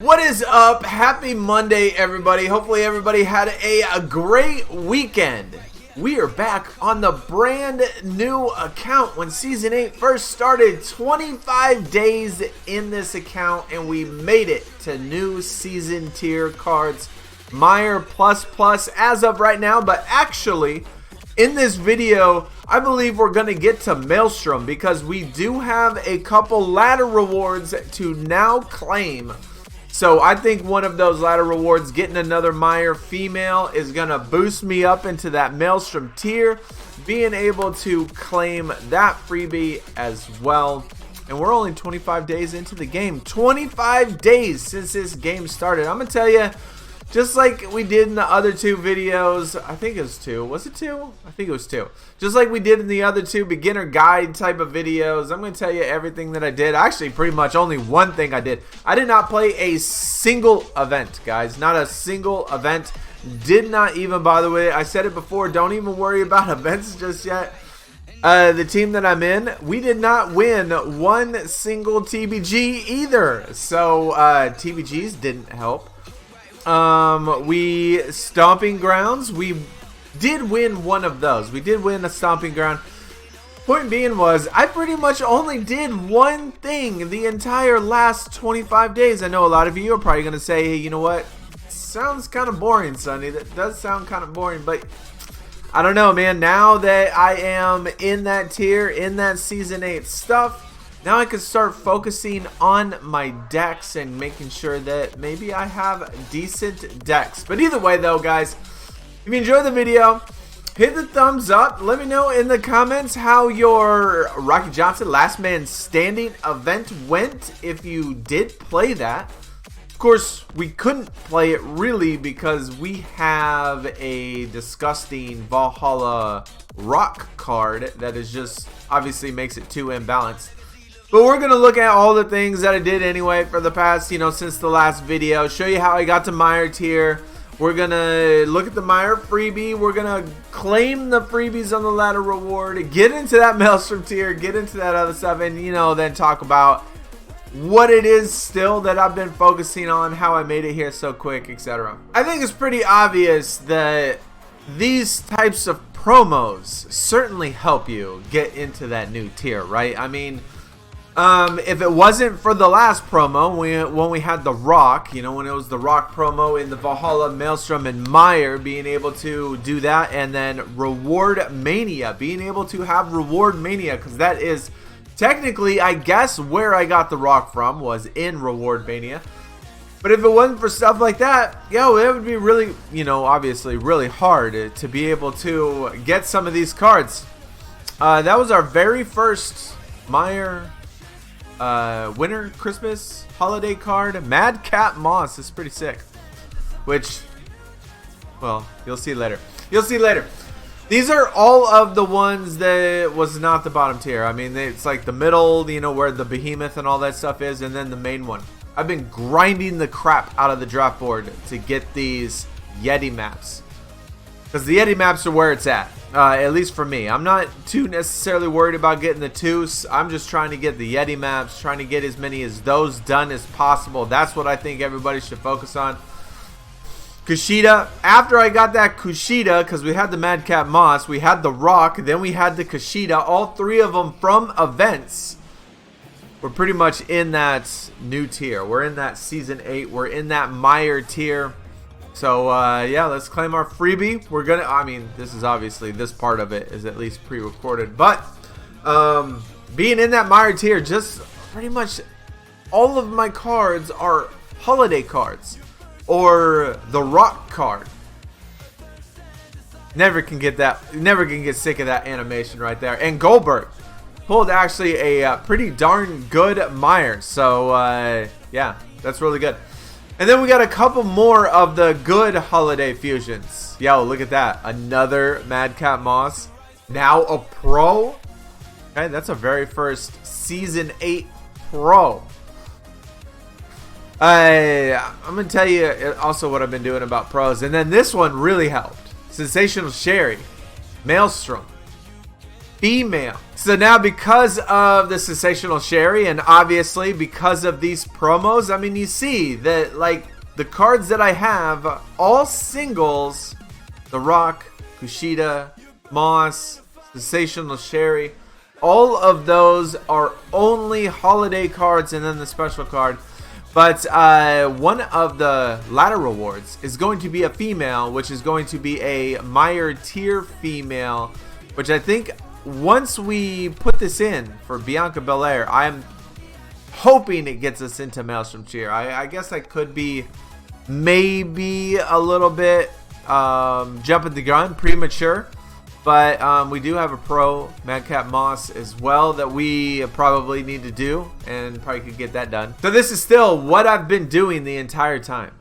What is up? Happy Monday, everybody. Hopefully everybody had a great weekend. We are back on the brand new account when Season 8 first started. 25 days in this account and we made it to new season tier cards. MIRE++ as of right now, but actually in this video I believe we're going to get to Maelstrom because we do have a couple ladder rewards to now claim. So I think one of those ladder rewards, getting another MIRE female, is going to boost me up into that Maelstrom tier, being able to claim that freebie as well. And we're only 25 days into the game. 25 days since this game started. I'm going to tell you, just like we did in the other two videos, I think it was two. Was it two? I think it was two. Just like we did in the other two beginner guide type of videos, I'm going to tell you everything that I did. Actually, pretty much only one thing I did. I did not play a single event, guys. Not a single event. Did not even, by the way, I said it before, don't even worry about events just yet. The team that I'm in, we did not win one single TBG either. So, TBGs didn't help. We Stomping Grounds, we did win one of those. We did win a Stomping Ground. Point being was, I pretty much only did one thing the entire last 25 days. I know a lot of you are probably going to say, hey, you know what? Sounds kind of boring, Sonny. That does sound kind of boring, but I don't know, man. Now that I am in that tier, in that Season 8 stuff, now I can start focusing on my decks and making sure that maybe I have decent decks. But either way though, guys, if you enjoyed the video, hit the thumbs up. Let me know in the comments how your Rocky Johnson Last Man Standing event went, if you did play that. Of course, we couldn't play it really because we have a disgusting Valhalla rock card that is just obviously makes it too imbalanced. But we're going to look at all the things that I did anyway for the past, since the last video. Show you how I got to MIRE tier. We're going to look at the MIRE freebie. We're going to claim the freebies on the ladder reward. Get into that Maelstrom tier. Get into that other stuff. And, then talk about what it is still that I've been focusing on. How I made it here so quick, etc. I think it's pretty obvious that these types of promos certainly help you get into that new tier, right? I mean, if it wasn't for the last promo, when we had the Rock, when it was the Rock promo in the Valhalla, Maelstrom, and MIRE, being able to do that, and then Reward Mania, being able to have Reward Mania, because that is technically, I guess, where I got the Rock from, was in Reward Mania. But if it wasn't for stuff like that, it would be really, obviously really hard to be able to get some of these cards. That was our very first MIRE winter Christmas holiday card. Madcap Moss is pretty sick, which, well, you'll see later. These are all of the ones that was not the bottom tier. I mean, it's like the middle, where the behemoth and all that stuff is, and then the main one. I've been grinding the crap out of the draft board to get these Yeti maps, because the Yeti maps are where it's at least for me. I'm not too necessarily worried about getting the twos. I'm just trying to get the Yeti maps, trying to get as many as those done as possible. That's what I think everybody should focus on. Kushida, after I got that Kushida, because we had the Madcap Moss, we had the Rock, then we had the Kushida, all three of them from events. We're pretty much in that new tier. We're in that Season 8. We're in that MIRE tier. So, yeah, let's claim our freebie. We're going to, I mean, this is obviously, this part of it is at least pre-recorded. But, being in that MIRE tier, just pretty much all of my cards are holiday cards. Or the Rock card. Never can get sick of that animation right there. And Goldberg pulled actually a pretty darn good MIRE. So, yeah, that's really good. And then we got a couple more of the good holiday fusions. Yo, look at that. Another Madcap Moss. Now a pro. Okay, that's a very first Season 8 pro. I'm going to tell you also what I've been doing about pros. And then this one really helped. Sensational Sherry. Maelstrom. female. So now, because of the Sensational Sherry, and obviously because of these promos, I mean, you see that, like, the cards that I have, all singles, The Rock, Kushida, Moss, Sensational Sherry, all of those are only holiday cards and then the special card. But one of the ladder rewards is going to be a female, which is going to be a MIRE tier female, which I think once we put this in for Bianca Belair, I'm hoping it gets us into Maelstrom tier. I guess I could be maybe a little bit jumping the gun, premature. But we do have a pro, Madcap Moss, as well, that we probably need to do, and probably could get that done. So this is still what I've been doing the entire time.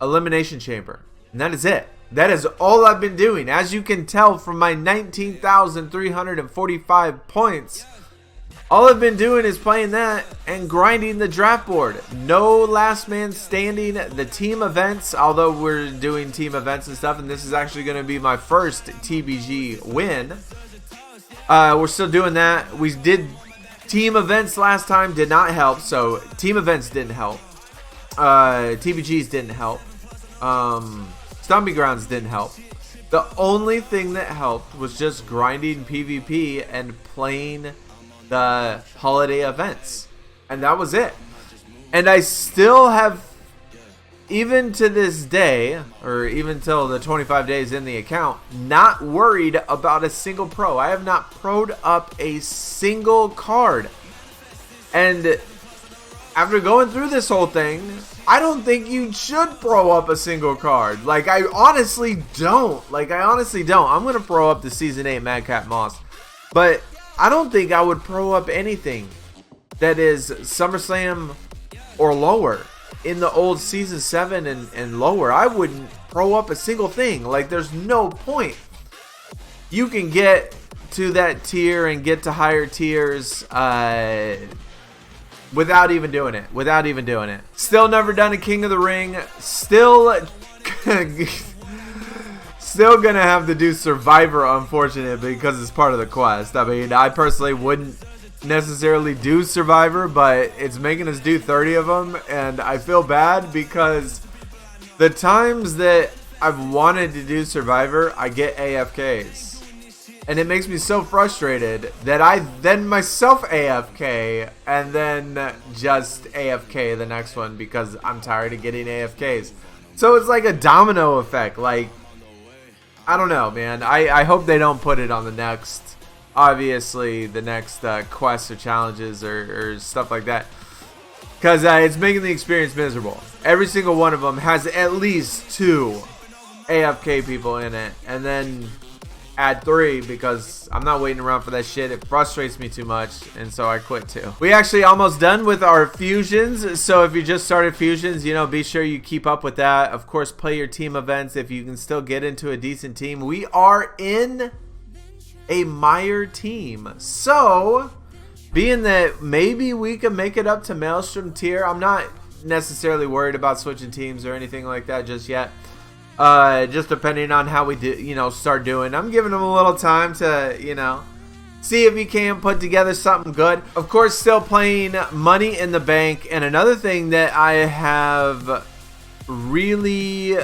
Elimination Chamber. And that is it. That is all I've been doing. As you can tell from my 19,345 points, all I've been doing is playing that and grinding the draft board. No last man standing. The team events, although we're doing team events and stuff, and this is actually going to be my first TBG win. We're still doing that. We did team events last time, did not help, so team events didn't help. TBGs didn't help. Stomping Grounds didn't help. The only thing that helped was just grinding PvP and playing the holiday events, and that was it. And I still have, even to this day, or even till the 25 days in the account, not worried about a single pro. I have not pro'd up a single card, and after going through this whole thing, I don't think you should pro up a single card. Like, I honestly don't. I'm gonna pro up the Season 8 Madcap Moss, but I don't think I would pro up anything that is SummerSlam or lower in the old Season 7 and lower. I wouldn't pro up a single thing. Like, there's no point. You can get to that tier and get to higher tiers without even doing it. Still never done a King of the Ring. Still gonna have to do Survivor, unfortunately, because it's part of the quest. I mean, I personally wouldn't necessarily do Survivor, but it's making us do 30 of them, and I feel bad because the times that I've wanted to do Survivor, I get AFKs, and it makes me so frustrated that I then myself AFK and then just AFK the next one because I'm tired of getting AFKs. So it's like a domino effect. Like, I don't know, man. I hope they don't put it on the next, obviously, the next quests or challenges or stuff like that. Because it's making the experience miserable. Every single one of them has at least 2 AFK people in it. And then add 3 because I'm not waiting around for that shit. It frustrates me too much, and so I quit too. We actually almost done with our fusions, so if you just started fusions, you know, be sure you keep up with that. Of course, play your team events if you can still get into a decent team. We are in a MIRE team, so being that maybe we can make it up to Maelstrom tier, I'm not necessarily worried about switching teams or anything like that just yet. Just depending on how we do, you know, start doing. I'm giving them a little time to, you know, see if you can put together something good. Of course, still playing Money in the Bank. And another thing that I have really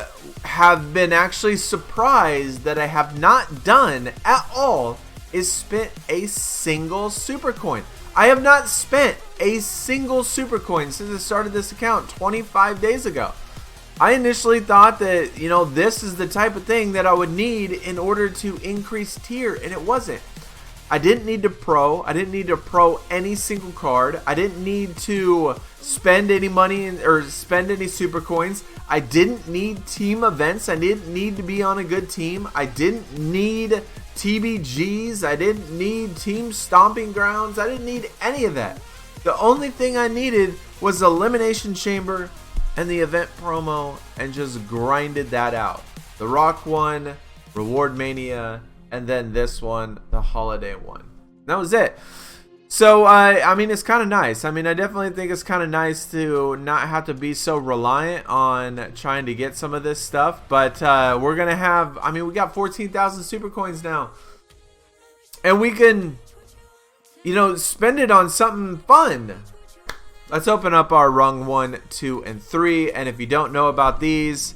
been actually surprised that I have not done at all is spent a single super coin. I have not spent a single super coin since I started this account 25 days ago. I initially thought that, you know, this is the type of thing that I would need in order to increase tier, and it wasn't. I didn't need to pro. I didn't need to pro any single card. I didn't need to spend any money or spend any super coins. I didn't need team events. I didn't need to be on a good team. I didn't need TBGs. I didn't need team stomping grounds. I didn't need any of that. The only thing I needed was Elimination Chamber and the event promo, and just grinded that out. The Rock one, Reward Mania, and then this one, the Holiday one. That was it. So, I mean, it's kind of nice. I mean, I definitely think it's kind of nice to not have to be so reliant on trying to get some of this stuff. But we're going to have, I mean, we got 14,000 super coins now. and we can, you know, spend it on something fun. Let's open up our rung 1, 2, and 3. And if you don't know about these,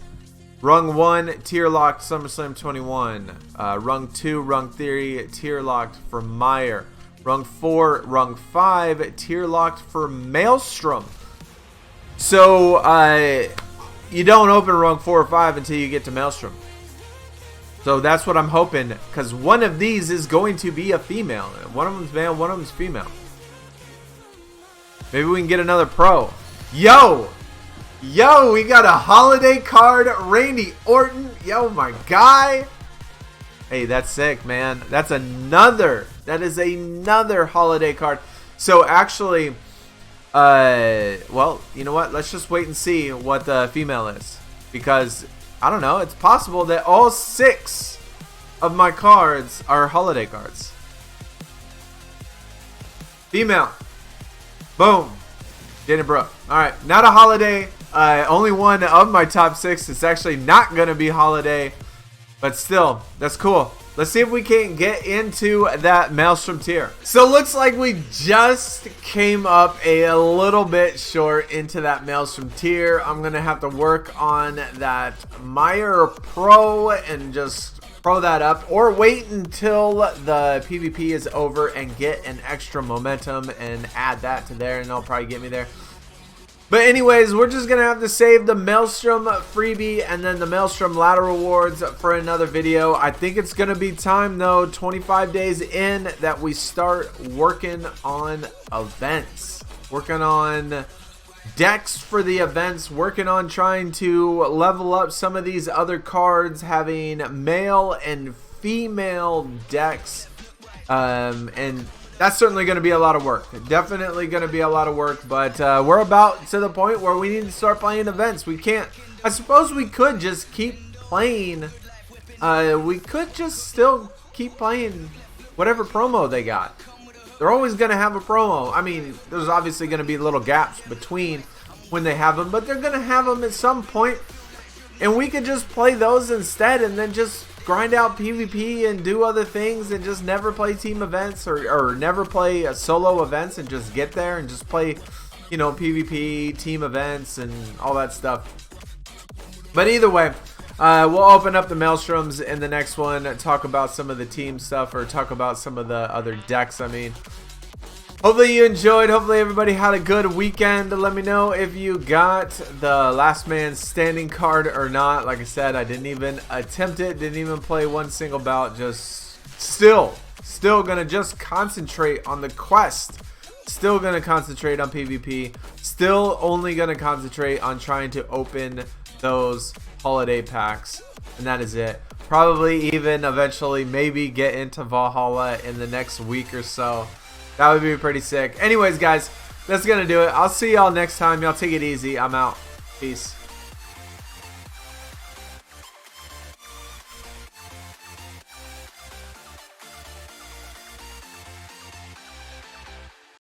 rung 1, tier locked SummerSlam 21. Rung 2, rung 3, tier locked for MIRE. Rung 4, rung 5, tier locked for Maelstrom. So, you don't open rung 4 or 5 until you get to Maelstrom. So that's what I'm hoping, because one of these is going to be a female. One of them's male, one of them's female. Maybe we can get another pro. Yo, we got a holiday card, Randy Orton. Yo, my guy. Hey, that's sick, man. That is another holiday card. So actually, well, you know what? Let's just wait and see what the female is, because I don't know. It's possible that all 6 of my cards are holiday cards. Female. Boom. Dana Brooke. Alright, not a holiday. Only one of my top 6 is actually not going to be holiday. But still, that's cool. Let's see if we can get into that Maelstrom tier. So it looks like we just came up a little bit short into that Maelstrom tier. I'm going to have to work on that MIRE Pro and just pro that up, or wait until the PvP is over and get an extra momentum and add that to there, and they'll probably get me there. But anyways, we're just going to have to save the Maelstrom freebie and then the Maelstrom ladder rewards for another video. I think it's going to be time, though, 25 days in, that we start working on events. Working on decks for the events. Working on trying to level up some of these other cards. Having male and female decks. And that's certainly going to be a lot of work. Definitely going to be a lot of work. But we're about to the point where we need to start playing events. We can't. I suppose we could just keep playing. We could just still keep playing whatever promo they got. They're always going to have a promo. I mean, there's obviously going to be little gaps between when they have them. But they're going to have them at some point. And we could just play those instead and then just grind out PvP and do other things and just never play team events or never play solo events and just get there and just play, you know, PvP, team events and all that stuff. But either way, we'll open up the Maelstroms in the next one, talk about some of the team stuff, or talk about some of the other decks. I mean, hopefully you enjoyed. Hopefully everybody had a good weekend. Let me know if you got the last man standing card or not. Like I said, I didn't even attempt it. Didn't even play one single bout. Just still gonna just concentrate on the quest. Still gonna concentrate on PvP. Still only gonna concentrate on trying to open those holiday packs. And that is it. Probably even eventually maybe get into Valhalla in the next week or so. That would be pretty sick. Anyways, guys, that's going to do it. I'll see y'all next time. Y'all take it easy. I'm out. Peace.